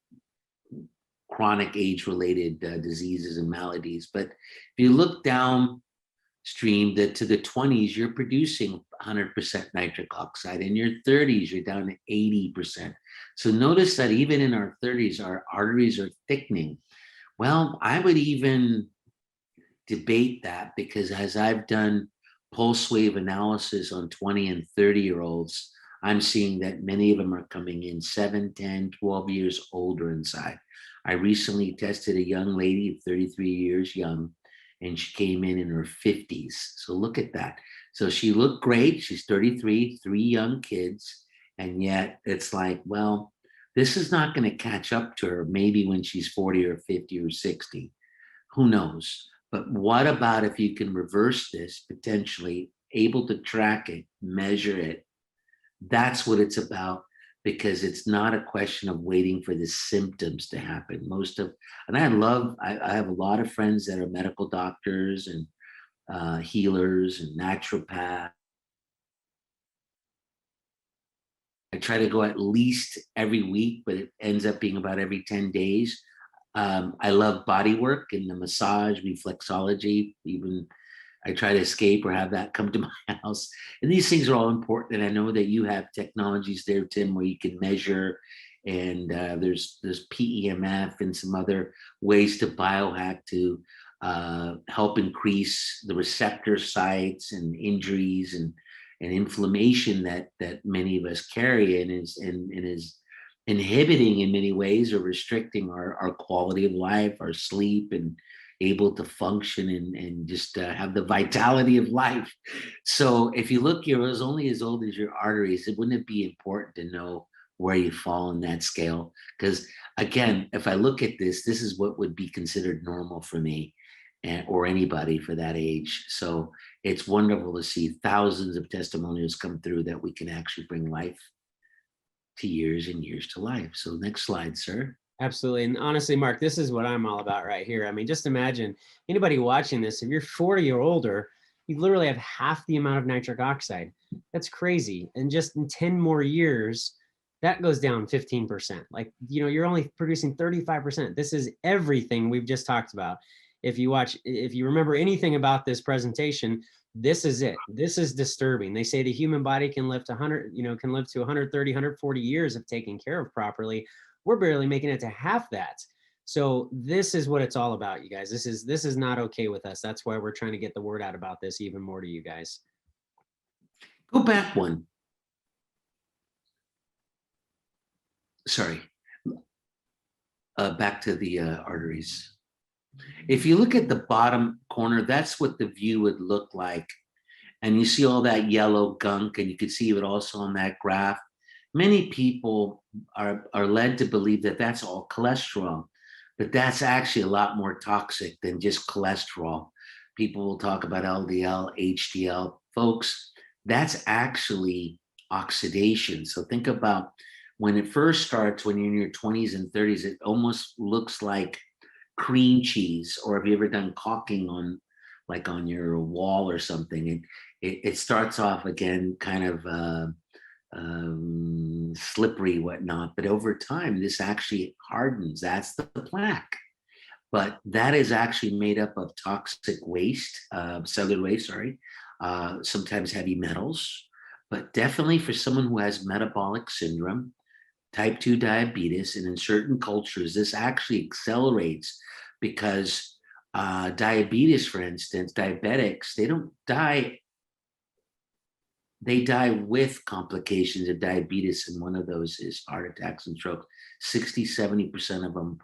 Speaker 2: chronic age-related diseases and maladies. But if you look downstream to the 20s, you're producing 100% nitric oxide. In your 30s, you're down to 80%. So notice that even in our 30s, our arteries are thickening. Well, I would even debate that, because as I've done pulse wave analysis on 20 and 30-year-olds, I'm seeing that many of them are coming in 7, 10, 12 years older inside. I recently tested a young lady, 33 years young, and she came in her 50s. So look at that. So she looked great. She's 33, 3 young kids. And yet it's like, well, this is not going to catch up to her maybe when she's 40 or 50 or 60. Who knows? But what about if you can reverse this, potentially able to track it, measure it? That's what it's about, because it's not a question of waiting for the symptoms to happen. And I have a lot of friends that are medical doctors and healers and naturopaths. I try to go at least every week, but it ends up being about every 10 days. I love body work and the massage, reflexology. Even I try to escape or have that come to my house. And these things are all important. And I know that you have technologies there, Tim, where you can measure. And there's PEMF and some other ways to biohack to help increase the receptor sites and injuries and inflammation that many of us carry, and is inhibiting in many ways or restricting our quality of life, our sleep, and able to function and just have the vitality of life. So if you look, you're only as old as your arteries. Wouldn't it be important to know where you fall in that scale? Because again, if I look at this is what would be considered normal for me, or anybody for that age. So it's wonderful to see thousands of testimonials come through that we can actually bring life to years and years to life. So next slide, sir.
Speaker 1: Absolutely. And honestly, Mark, this is what I'm all about right here. I mean, just imagine anybody watching this, if you're 40 or older, you literally have half the amount of nitric oxide. That's crazy. And just in 10 more years, that goes down 15%. Like, you're only producing 35%. This is everything we've just talked about. If you remember anything about this presentation, this is it. This is disturbing. They say the human body can live to 130, 140 years if taken care of properly. We're barely making it to half that. So this is what it's all about, you guys. This is not okay with us. That's why we're trying to get the word out about this even more to you guys.
Speaker 2: Go back one. Sorry. Back to the arteries. If you look at the bottom corner, that's what the view would look like. And you see all that yellow gunk, and you can see it also on that graph. Many people are led to believe that that's all cholesterol, but that's actually a lot more toxic than just cholesterol. People will talk about LDL, HDL. Folks, that's actually oxidation. So think about when it first starts, when you're in your 20s and 30s, it almost looks like cream cheese. Or have you ever done caulking on your wall or something? And it starts off again kind of slippery, whatnot, but over time this actually hardens. That's the plaque, but that is actually made up of toxic waste, cellular waste, sometimes heavy metals. But definitely for someone who has metabolic syndrome, type 2 diabetes, and in certain cultures this actually accelerates, because diabetes, for instance, diabetics, they don't die, they die with complications of diabetes, and one of those is heart attacks and strokes. 60-70% of them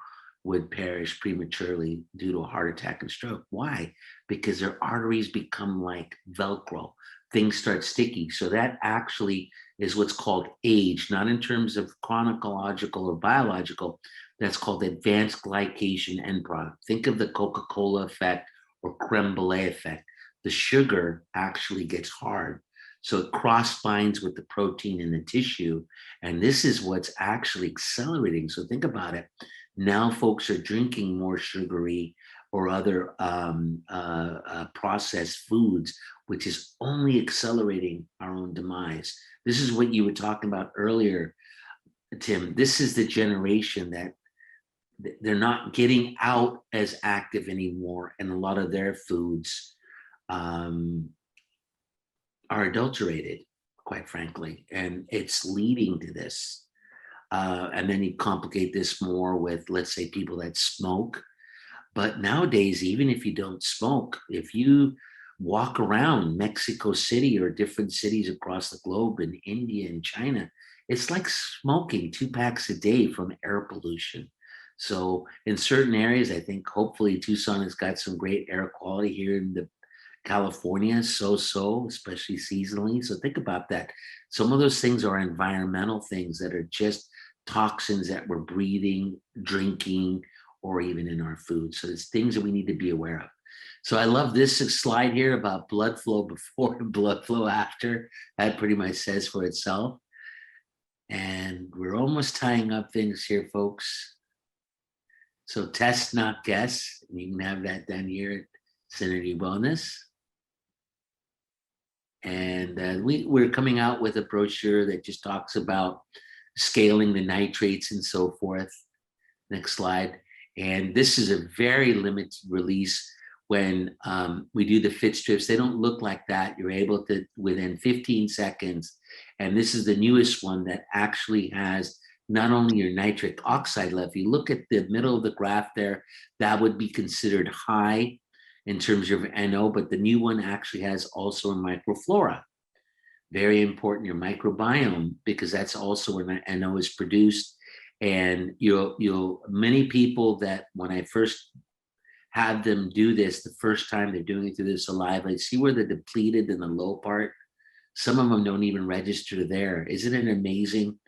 Speaker 2: would perish prematurely due to a heart attack and stroke. Why? Because their arteries become like Velcro. Things start sticky. So that actually is what's called age, not in terms of chronological or biological. That's called advanced glycation end product. Think of the Coca-Cola effect or creme brulee effect. The sugar actually gets hard, so it cross binds with the protein in the tissue, and this is what's actually accelerating. So think about it. Now folks are drinking more sugary or other processed foods, which is only accelerating our own demise. This is what you were talking about earlier, Tim. This is the generation that they're not getting out as active anymore, and a lot of their foods are adulterated, quite frankly, and it's leading to this. And then you complicate this more with, let's say, people that smoke. But nowadays, even if you don't smoke, if you walk around Mexico City or different cities across the globe, in India and China, it's like smoking 2 packs a day from air pollution. So in certain areas, I think hopefully Tucson has got some great air quality. Here in the California, so, especially seasonally. So think about that. Some of those things are environmental things that are just toxins that we're breathing, drinking, or even in our food. So it's things that we need to be aware of. So I love this slide here about blood flow before and blood flow after. That pretty much says for itself. And we're almost tying up things here, folks. So test, not guess. And you can have that done here at Synergy Wellness. And we're coming out with a brochure that just talks about scaling the nitrates and so forth. Next slide. And this is a very limited release. When we do the fit strips, they don't look like that. You're able to, within 15 seconds, and this is the newest one that actually has not only your nitric oxide level. If you look at the middle of the graph there, that would be considered high in terms of NO, but the new one actually has also a microflora. Very important, your microbiome, because that's also where NO is produced. And many people that when I first have them do this, the first time they're doing it through the saliva, see where they're depleted in the low part? Some of them don't even register there. Isn't it amazing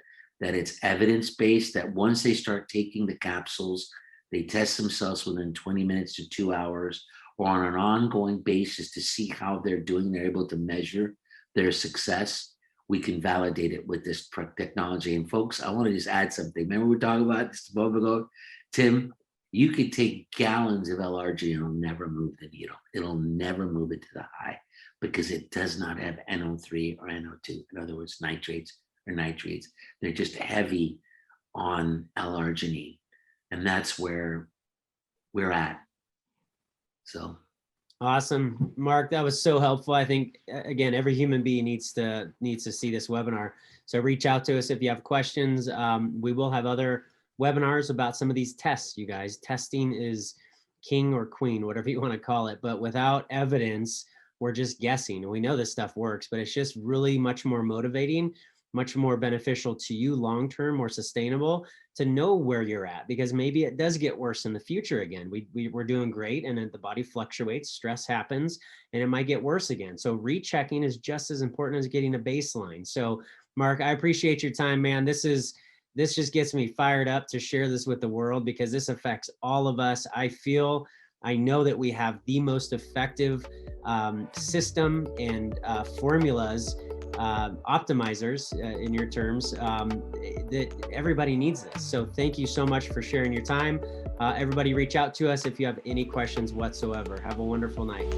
Speaker 2: that it's evidence-based, that once they start taking the capsules, they test themselves within 20 minutes to 2 hours, or on an ongoing basis to see how they're doing, they're able to measure their success. We can validate it with this technology. And folks, I want to just add something. Remember we were talking about this a moment ago, Tim? You could take gallons of L-arginine, it'll never move the needle. It'll never move it to the high because it does not have NO3 or NO2. In other words, nitrates or nitrates. They're just heavy on L-arginine. And that's where we're at. So.
Speaker 1: Awesome, Mark. That was so helpful. I think, again, every human being needs to see this webinar. So reach out to us if you have questions. We will have other webinars about some of these tests, you guys. Testing is king or queen, whatever you want to call it. But without evidence, we're just guessing. We know this stuff works, but it's just really much more motivating, much more beneficial to you long-term, more sustainable to know where you're at, because maybe it does get worse in the future again. We're doing great, and then the body fluctuates, stress happens, and it might get worse again. So rechecking is just as important as getting a baseline. So Mark, I appreciate your time, man. This just gets me fired up to share this with the world, because this affects all of us. I know that we have the most effective system and formulas, optimizers in your terms, that everybody needs this. So thank you so much for sharing your time. Everybody reach out to us if you have any questions whatsoever. Have a wonderful night.